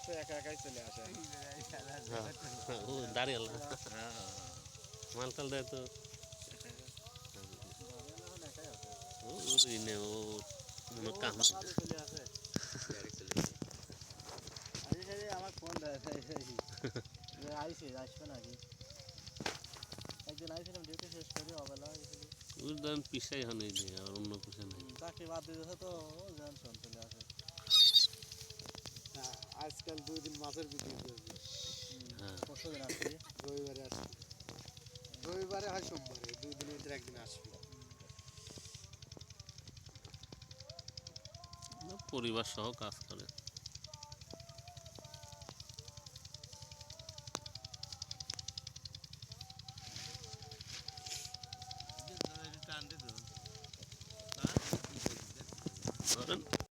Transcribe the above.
আসছে একা একাই চলে আসে। ও দাঁড়িয়ে মালটাল দেয় তো ও নে ও মনে কাম চলে আসে আমার ফোন দেয় আইসে আসবে নাকি একদিন আইছিলাম ডিউটি শেষ করে অবেলা ওর দাম পিসাই হয়নি আর অন্য কিছু নেই চাকরি বাদ দিতেছে তো জানশন চলে আসে আজকাল 2 দিন মাছের বিক্রি করবে পরশু দিন আসছি রবিবারে আসছি রবিবারে হয় সোমবারে 2 দিনের ভিতরে একদিন আসবে পরিবার সহ কাজ করে ধরেন